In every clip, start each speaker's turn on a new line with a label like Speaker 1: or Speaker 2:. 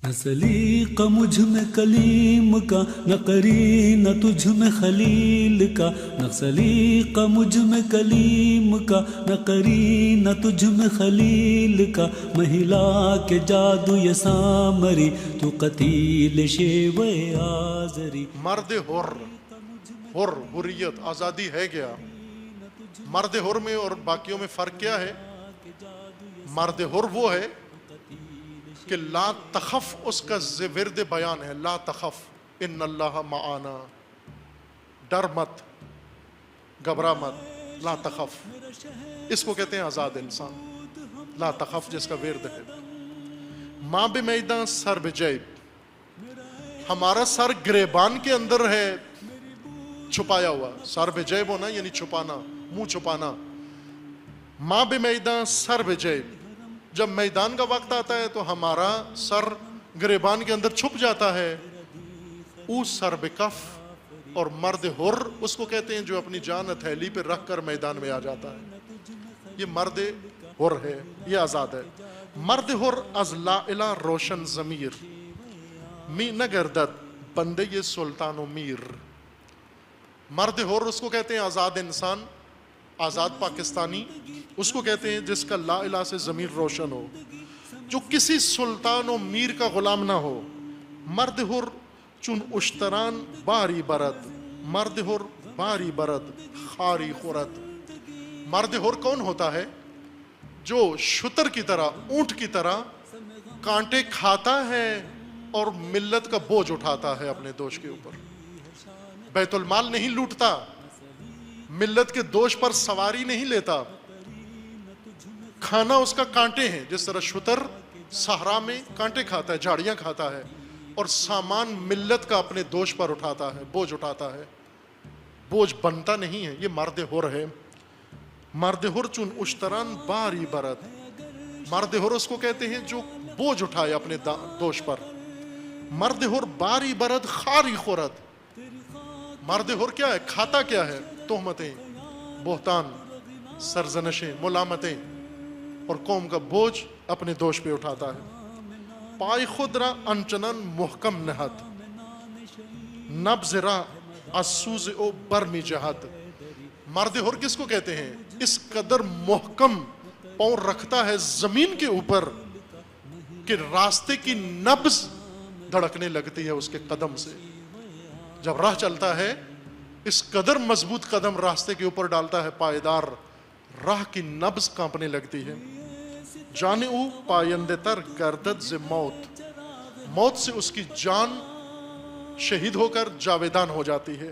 Speaker 1: نہ سلیقہ مجھ میں کلیم کا، نہ قرینہ تجھ میں خلیل کا، نہ سلیقہ مجھ میں کلیم کا، نہ قرینہ تجھ میں خلیل کا، مہلا کے جادو یہ سامری، تو قتیل شیوہ آزری۔
Speaker 2: مرد حریت آزادی ہے کیا؟ مرد حر میں اور باقیوں میں فرق کیا ہے؟ مرد حر وہ ہے کہ لا تخف، اس کا ورد بیان ہے لا تخف ان اللہ معانا، ڈر مت، گھبرا مت، لا تخف، اس کو کہتے ہیں آزاد انسان، لا تخف جس کا ورد ہے۔ ماں بمیداں سر بجیب، ہمارا سر گریبان کے اندر ہے چھپایا ہوا، سر بجیب ہونا یعنی چھپانا، منہ چھپانا۔ ماں بمیداں سر بجیب، جب میدان کا وقت آتا ہے تو ہمارا سر گریبان کے اندر چھپ جاتا ہے۔ او سر بکف، اور مرد حر اس کو کہتے ہیں جو اپنی جان ہتھیلی پہ رکھ کر میدان میں آ جاتا ہے، یہ مرد حر ہے، یہ آزاد ہے۔ مرد حر از لا الہ روشن ضمیر، می نگردد بندے یہ سلطان و میر۔ مرد حر اس کو کہتے ہیں آزاد انسان، آزاد پاکستانی اس کو کہتے ہیں جس کا لا الہ سے ضمیر روشن ہو، جو کسی سلطان و میر کا غلام نہ ہو۔ مرد حر چون اشتران باری برد، مرد حر باری برد خاری خورد۔ مرد حر کون ہوتا ہے؟ جو شتر کی طرح، اونٹ کی طرح کانٹے کھاتا ہے اور ملت کا بوجھ اٹھاتا ہے اپنے دوش کے اوپر، بیت المال نہیں لوٹتا، ملت کے دوش پر سواری نہیں لیتا، کھانا اس کا کانٹے ہیں، جس طرح شتر صحرا میں کانٹے کھاتا ہے، جھاڑیاں کھاتا ہے، اور سامان ملت کا اپنے دوش پر اٹھاتا ہے، بوجھ اٹھاتا ہے، بوجھ بنتا نہیں ہے، یہ مرد حر ہے۔ مرد حر چون اشتران باری برد، مرد حر اس کو کہتے ہیں جو بوجھ اٹھائے اپنے دوش پر۔ مرد حر باری برد خاری خورد، مرد حر کیا ہے؟ کھاتا کیا ہے؟ تہمتیں، بہتان، سرزنشیں، ملامتیں، اور قوم کا بوجھ اپنے دوش پہ اٹھاتا ہے۔ پائے خود را انچنن محکم نہد، نبض را از سوز او برمی جہد۔ مرد حر کس کو کہتے ہیں؟ اس قدر محکم پاؤں رکھتا ہے زمین کے اوپر کہ راستے کی نبض دھڑکنے لگتی ہے اس کے قدم سے، جب راہ چلتا ہے اس قدر مضبوط قدم راستے کے اوپر ڈالتا ہے پائیدار، راہ کی نبض کانپنے لگتی ہے۔ جان او پائندے تر گردد ز موت، موت سے اس کی جان شہید ہو کر جاویدان ہو جاتی ہے۔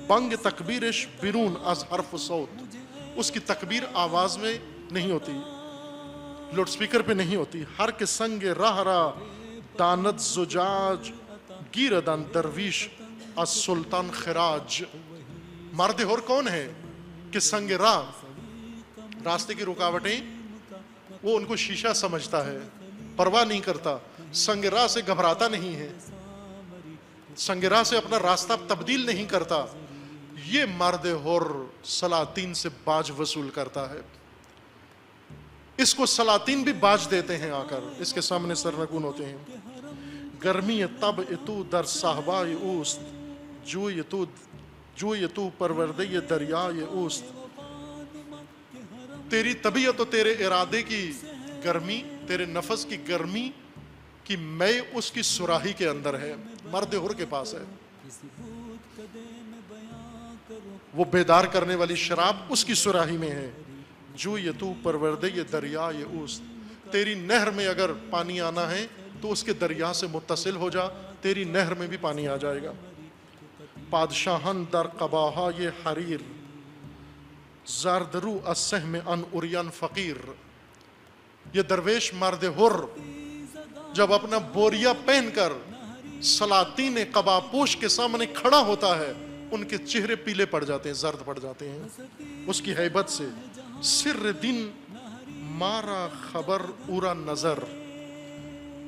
Speaker 2: بنگ تکبیرش بیرون از حرف و صوت، اس کی تکبیر آواز میں نہیں ہوتی، لوڈ سپیکر پہ نہیں ہوتی۔ ہر کے سنگ راہ را داند زجاج، گیردن درویش از سلطان خراج۔ مرد حر کون ہے کہ سنگ راہ، راستے کی رکاوٹیں وہ ان کو شیشہ سمجھتا ہے، پرواہ نہیں کرتا، سنگ راہ سے گھبراتا نہیں ہے، سنگ راہ سے اپنا راستہ تبدیل نہیں کرتا۔ یہ مرد حر سلاطین سے باج وصول کرتا ہے، اس کو سلاطین بھی باج دیتے ہیں، آ کر اس کے سامنے سرنگون ہوتے ہیں۔ گرمی تب اتو در صحبائے اوست، جوی تو پروردے دریائے اوست۔ تیری طبیعت و تیرے ارادے کی گرمی، تیرے نفس کی گرمی کی میں اس کی سراہی کے اندر ہے، مرد حر کے پاس ہے۔ وہ بیدار کرنے والی شراب اس کی سراہی میں ہے۔ جو یہ تو پروردے یہ دریا یہ اوست، تیری نہر میں اگر پانی آنا ہے تو اس کے دریا سے متصل ہو جا، تیری نہر میں بھی پانی آ جائے گا۔ پادشاہن در قباہا یہ حریر، زردرو السہم ان اریان فقیر۔ یہ درویش مرد حر جب اپنا بوریا پہن کر سلاطین قبا پوش کے سامنے کھڑا ہوتا ہے، ان کے چہرے پیلے پڑ جاتے ہیں، زرد پڑ جاتے ہیں اس کی ہیبت سے۔ سر دن مارا خبر اورا نظر،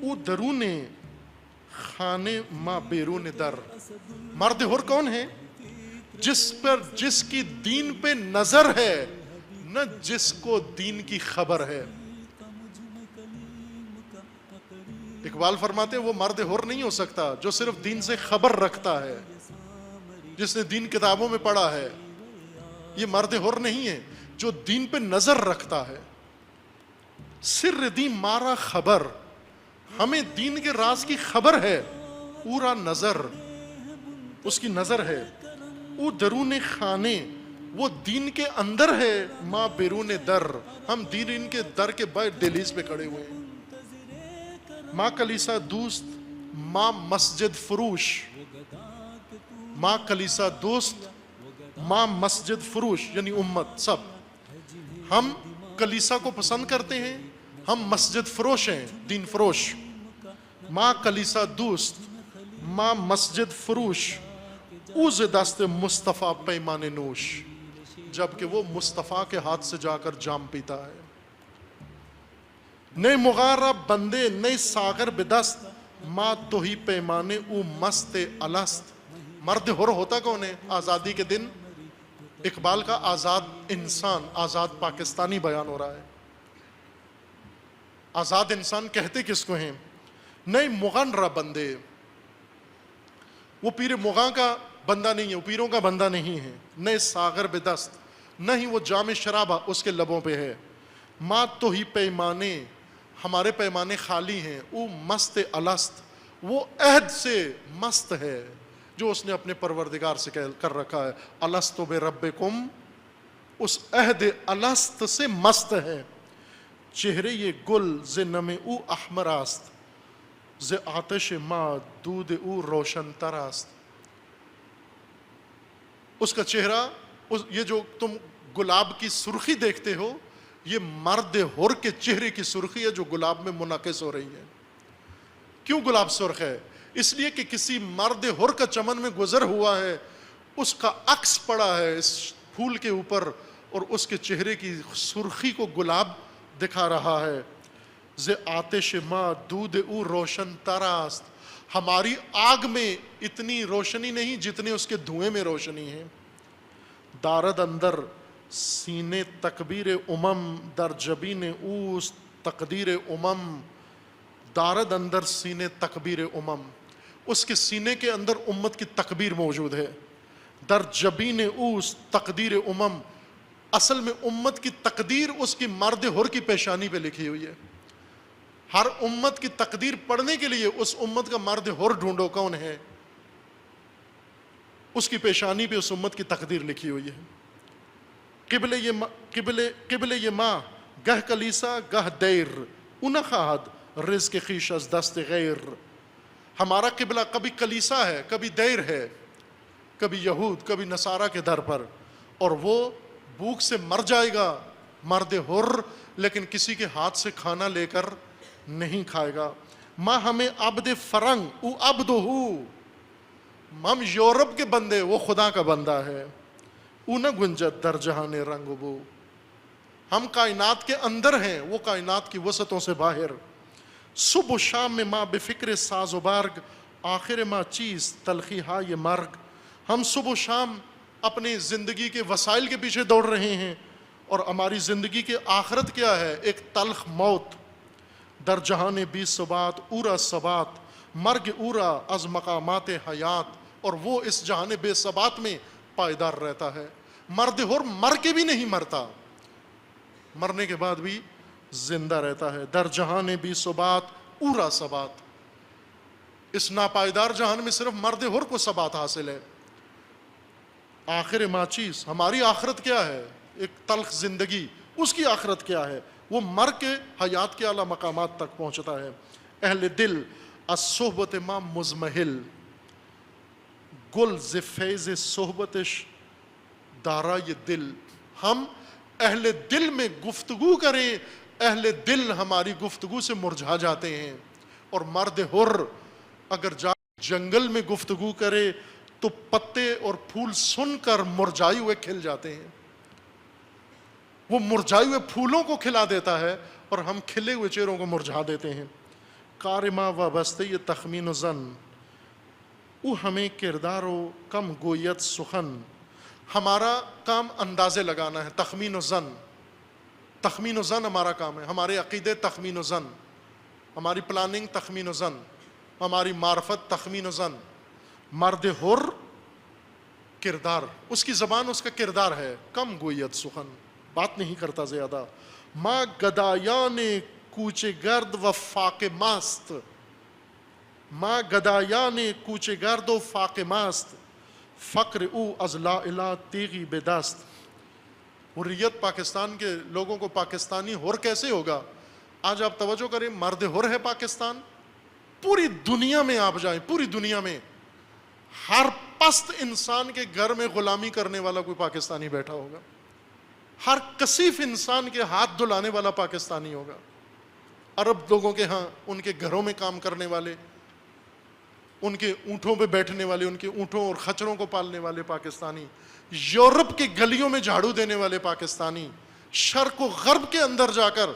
Speaker 2: او درون خانے ما بیرون در۔ مرد حر کون ہے؟ جس کی دین پہ نظر ہے، نہ جس کو دین کی خبر ہے۔ اقبال فرماتے ہیں وہ مرد حر نہیں ہو سکتا جو صرف دین سے خبر رکھتا ہے، جس نے دین کتابوں میں پڑھا ہے، یہ مرد حر نہیں ہے، جو دین پہ نظر رکھتا ہے۔ سر دین مارا خبر، ہمیں دین کے راز کی خبر ہے، پورا نظر اس کی نظر ہے۔ او درون خانے، وہ دین کے اندر ہے، ماں بیرون در، ہم دین کے در کے باہر دہلیز پہ کھڑے ہوئے ہیں۔ ماں کلیسا دوست، ماں مسجد فروش، ماں کلیسا دوست، ماں مسجد فروش، یعنی امت سب۔ ہم کلیسا کو پسند کرتے ہیں، ہم مسجد فروش ہیں، دین فروش۔ ماں کلیسا دوست، ماں مسجد فروش، اوز دست مصطفیٰ پیمان نوش، جبکہ وہ مصطفیٰ کے ہاتھ سے جا کر جام پیتا ہے۔ نئے مغارہ بندے، نئے ساغر بدست، ماں تو ہی پیمانے او مست الست۔ مرد حر ہوتا کون ہے آزادی کے دن؟ اقبال کا آزاد انسان، آزاد پاکستانی بیان ہو رہا ہے۔ آزاد انسان کہتے کس کو ہیں؟ نئے مغنرہ بندے، وہ پیر مغاں کا بندہ نہیں ہے، وہ پیروں کا بندہ نہیں ہے۔ نئے ساغر بدست، نہ ہی وہ جام شرابہ اس کے لبوں پہ ہے۔ ماں تو ہی پیمانے، ہمارے پیمانے خالی ہیں۔ او مست الست، وہ عہد سے مست ہے جو اس نے اپنے پروردگار سے کر رکھا ہے۔ الستو بربکم، اس عہد الست سے مست ہے۔ چہرے یہ گل ز نم او احمراست، ز آتش ماں دود او روشن تراست۔ اس کا چہرہ، یہ جو تم گلاب کی سرخی دیکھتے ہو، یہ مرد حر کے چہرے کی سرخی ہے جو گلاب میں منعکس ہو رہی ہے۔ کیوں گلاب سرخ ہے؟ اس لیے کہ کسی مرد حر کا چمن میں گزر ہوا ہے، اس کا عکس پڑا ہے اس پھول کے اوپر، اور اس کے چہرے کی سرخی کو گلاب دکھا رہا ہے۔ ز آتش ماں دود او روشن تراست، ہماری آگ میں اتنی روشنی نہیں جتنی اس کے دھوئیں میں روشنی ہے۔ دارد اندر سینے تکبیر امم، در جبین اوست تقدیر امم۔ دارد اندر سینے تکبیر امم، اس کے سینے کے اندر امت کی تکبیر موجود ہے۔ در جبین اوست تقدیر امم، اصل میں امت کی تقدیر اس کی مرد حر کی پیشانی پہ لکھی ہوئی ہے۔ ہر امت کی تقدیر پڑھنے کے لیے اس امت کا مرد حر ڈھونڈو کون ہے، اس کی پیشانی پہ اس امت کی تقدیر لکھی ہوئی ہے۔ قبل یہ ماں گہ کلیسا گہ دیر، انخواہد رزق خویش از دست غیر۔ ہمارا قبلہ کبھی کلیسا ہے، کبھی دیر ہے، کبھی یہود، کبھی نصارہ کے در پر، اور وہ بھوک سے مر جائے گا مرد حر، لیکن کسی کے ہاتھ سے کھانا لے کر نہیں کھائے گا۔ ماں ہمیں عبد فرنگ او عبد ہو، ہم یورپ کے بندے، وہ خدا کا بندہ ہے۔ او نہ گنجت در جہان رنگ بو، ہم کائنات کے اندر ہیں، وہ کائنات کی وسعتوں سے باہر۔ صبح و شام میں ماں بے فکر ساز و برگ، آخر ماں چیز تلخی ہا یہ مرگ۔ ہم صبح و شام اپنی زندگی کے وسائل کے پیچھے دوڑ رہے ہیں، اور ہماری زندگی کی آخرت کیا ہے؟ ایک تلخ موت۔ در جہان بی ثبات اورا ثبات، مرگ اورا از مقامات حیات، اور وہ اس جہان بے ثبات میں پائیدار رہتا ہے۔ مرد حر مر کے بھی نہیں مرتا، مرنے کے بعد بھی زندہ رہتا ہے۔ در جہان بی ثبات اورا ثبات، اس ناپائیدار جہان میں صرف مرد حر کو ثبات حاصل ہے۔ آخر ما چیز، ہماری آخرت کیا ہے؟ ایک تلخ زندگی، اس کی آخرت کیا ہے؟ وہ مر کے حیات کے اعلیٰ مقامات تک پہنچتا ہے۔ اہل دل از صحبت ما مزمحل، گل ز فیض صحبتش دارا یہ دل۔ ہم اہل دل میں گفتگو کریں، اہل دل ہماری گفتگو سے مرجھا جاتے ہیں، اور مرد حر اگر جا جنگل میں گفتگو کرے تو پتے اور پھول سن کر مرجھائے ہوئے کھل جاتے ہیں۔ وہ مرجھائے ہوئے پھولوں کو کھلا دیتا ہے، اور ہم کھلے ہوئے چہروں کو مرجھا دیتے ہیں۔ کارما وابستہ یہ تخمین و زن، او ہمیں کردار و کم گویت سخن۔ ہمارا کام اندازے لگانا ہے، تخمین و زن۔ تخمین و زن ہمارا کام ہے، ہمارے عقیدے تخمین و زن، ہماری پلاننگ تخمین و زن، ہماری معرفت تخمین و زن. مرد حر کردار، اس کی زبان اس کا کردار ہے. کم گوید سخن، بات نہیں کرتا زیادہ. ما گدایان کوچ گرد و فاق ماست، ما گدایان کوچ گرد و فاق ماست، فقر او از لا الہ تیغی بدست. حریت پاکستان کے لوگوں کو پاکستانی حر کیسے ہوگا؟ آج آپ توجہ کریں، مرد حر ہے پاکستان. پوری دنیا میں آپ جائیں، پوری دنیا میں ہر پست انسان کے گھر میں غلامی کرنے والا کوئی پاکستانی بیٹھا ہوگا. ہر کثیف انسان کے ہاتھ دھلانے والا پاکستانی ہوگا. عرب لوگوں کے ہاں ان کے گھروں میں کام کرنے والے، ان کے اونٹوں پہ بیٹھنے والے، ان کے اونٹوں اور خچروں کو پالنے والے پاکستانی، یورپ کے گلیوں میں جھاڑو دینے والے پاکستانی، شرق و غرب کے اندر جا کر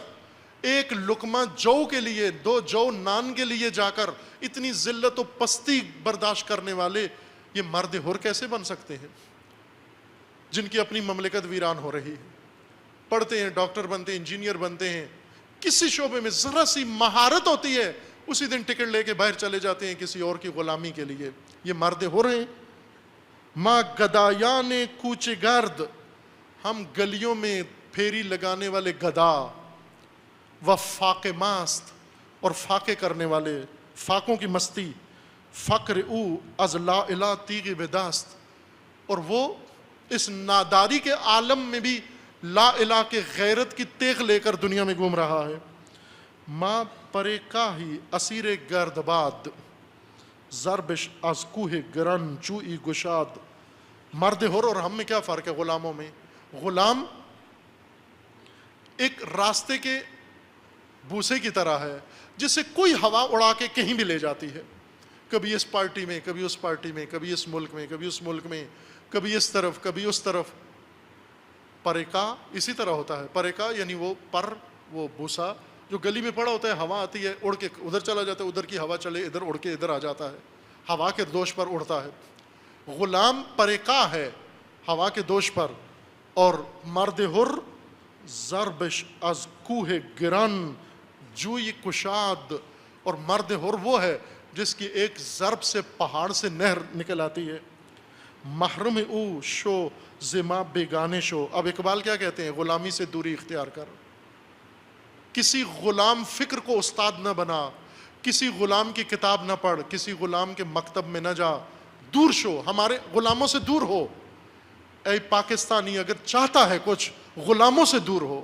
Speaker 2: ایک لقمہ جو کے لیے، 2 جو نان کے لیے جا کر اتنی ذلت و پستی برداشت کرنے والے یہ مرد حر کیسے بن سکتے ہیں؟ جن کی اپنی مملکت ویران ہو رہی ہے. پڑھتے ہیں، ڈاکٹر بنتے ہیں، انجینئر بنتے ہیں، کسی شعبے میں ذرا سی مہارت ہوتی ہے اسی دن ٹکٹ لے کے باہر چلے جاتے ہیں کسی اور کی غلامی کے لیے. یہ مرد حر ہیں. ما گدایان کوچ گرد، ہم گلیوں میں پھیری لگانے والے گدا، و فاق ماست، اور فاقے کرنے والے، فاقوں کی مستی. فقر او از لا الہ تیغ بدست، اور وہ اس ناداری کے عالم میں بھی لا الہ کے غیرت کی تیغ لے کر دنیا میں گھوم رہا ہے. ما پرے کاہی اسیر گردباد، ضربش از کوہ گرن چوئی گشاد. مرد حر اور ہم میں کیا فرق ہے غلاموں میں؟ غلام ایک راستے کے بوسے کی طرح ہے جس سے کوئی ہوا اڑا کے کہیں بھی لے جاتی ہے، کبھی اس پارٹی میں، کبھی اس پارٹی میں، کبھی اس ملک میں، کبھی اس ملک میں، کبھی اس طرف، کبھی اس طرف. پریکا اسی طرح ہوتا ہے. پریکا یعنی وہ پر، وہ بوسا جو گلی میں پڑا ہوتا ہے، ہوا آتی ہے اڑ کے ادھر چلا جاتا ہے، ادھر کی ہوا چلے ادھر اڑ کے ادھر آ جاتا ہے، ہوا کے دوش پر اڑتا ہے. غلام پریکا ہے ہوا کے دوش پر. اور مرد حر ضربش از کوہ گرن جوئی کشاد، اور مرد حر وہ ہے جس کی ایک ضرب سے پہاڑ سے نہر نکل آتی ہے. محرم او شو زما بیگانے شو. اب اقبال کیا کہتے ہیں؟ غلامی سے دوری اختیار کر. کسی غلام فکر کو استاد نہ بنا، کسی غلام کی کتاب نہ پڑھ، کسی غلام کے مکتب میں نہ جا. دور شو، ہمارے غلاموں سے دور ہو. اے پاکستانی اگر چاہتا ہے کچھ، غلاموں سے دور ہو.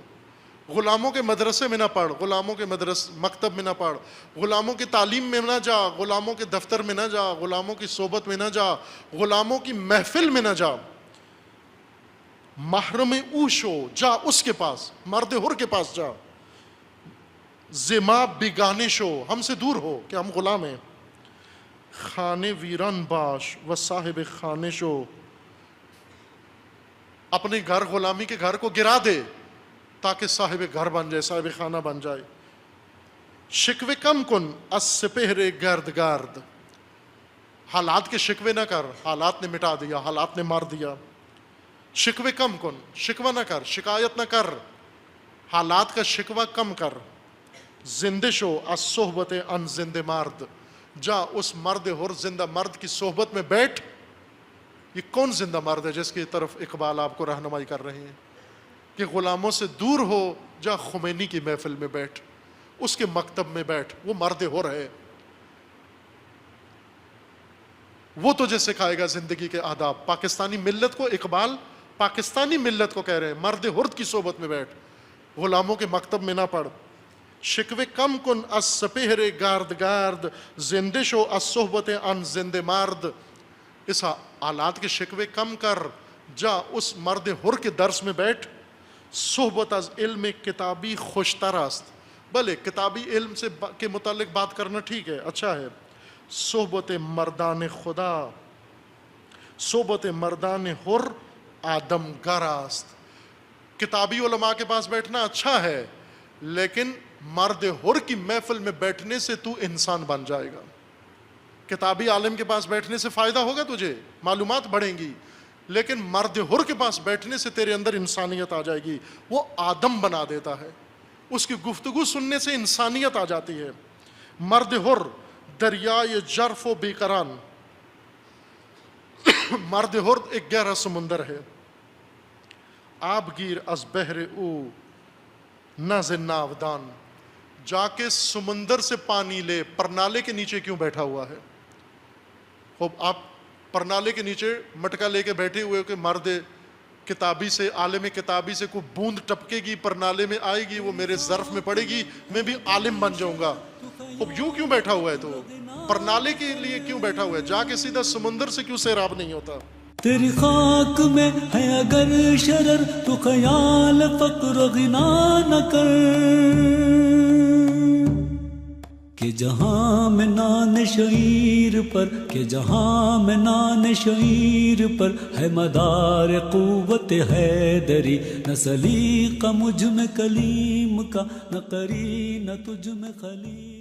Speaker 2: غلاموں کے مدرسے میں نہ پڑھ، غلاموں کے مکتب میں نہ پڑھ، غلاموں کی تعلیم میں نہ جا، غلاموں کے دفتر میں نہ جا، غلاموں کی صحبت میں نہ جا، غلاموں کی محفل میں نہ جا. محرم اوشو، جا اس کے پاس، مرد حر کے پاس جا. زما بیگانے شو، ہم سے دور ہو کہ ہم غلام ہیں. خانے ویران باش و صاحب خانے شو. اپنے گھر، غلامی کے گھر کو گرا دے تاکہ صاحب گھر بن جائے، صاحب خانہ بن جائے. شکوے کم کن از سپہر گرد گرد. حالات کے شکوے نہ کر، حالات نے مٹا دیا، حالات نے مار دیا. شکوے کم کن، شکوہ نہ کر، شکایت نہ کر، حالات کا شکوہ کم کر. زندہ شو از صحبت ان زندہ مرد. جا اس مرد حر زندہ مرد کی صحبت میں بیٹھ. یہ کون زندہ مرد ہے جس کی طرف اقبال آپ کو رہنمائی کر رہے ہیں کہ غلاموں سے دور ہو؟ جا خمینی کی محفل میں بیٹھ، اس کے مکتب میں بیٹھ. وہ مرد حر ہے، وہ تجھے سکھائے گا زندگی کے آداب. پاکستانی ملت کو اقبال پاکستانی ملت کو کہہ رہے ہیں مرد حر کی صحبت میں بیٹھ، غلاموں کے مکتب میں نہ پڑھ. شکوے کم کن از سپہر گارد گارد، زندہ شو از صحبت ان زندہ مرد. اس حالات کے شکوے کم کر، جا اس مرد حر کے درس میں بیٹھ. صحبت از علم کتابی خوشتر است. بھلے کتابی علم سے کے متعلق بات کرنا ٹھیک ہے، اچھا ہے. صحبت مردان خدا، صحبت مردان حر آدم گر است. کتابی علماء کے پاس بیٹھنا اچھا ہے، لیکن مرد حر کی محفل میں بیٹھنے سے تو انسان بن جائے گا. کتابی عالم کے پاس بیٹھنے سے فائدہ ہوگا، تجھے معلومات بڑھیں گی، لیکن مرد حر کے پاس بیٹھنے سے تیرے اندر انسانیت آ جائے گی. وہ آدم بنا دیتا ہے، اس کی گفتگو سننے سے انسانیت آ جاتی ہے. مرد ہر دریائے جرف و بیکران. مرد ہر ایک گہرا سمندر ہے. آب گیر از بحر او ناز ناودان. جا کے سمندر سے پانی لے، پرنالے کے نیچے کیوں بیٹھا ہوا ہے؟ خوب آپ پرنالے کے نیچے مٹکا لے کے بیٹھے ہوئے کہ مرد کتابی سے، عالم کتابی سے کوئی بوند ٹپکے گی، پرنالے میں آئے گی، وہ میرے ظرف میں پڑے گی، میں بھی عالم بن جاؤں گا. اب یوں کیوں بیٹھا ہوا ہے؟ تو پرنالے کے لیے کیوں بیٹھا ہوا ہے؟ جا کے سیدھا سمندر سے کیوں سیراب نہیں ہوتا؟
Speaker 1: تیری خاک میں ہے اگر شرر تو خیال فقر و غنا نہ کر، کہ جہاں میں نان شعیر پر، کہ جہاں میں نان شعیر پر ہے مدار قوت حیدری. نہ سلیقہ مجھ میں کلیم کا، نہ قرینہ تجھ میں خلیل.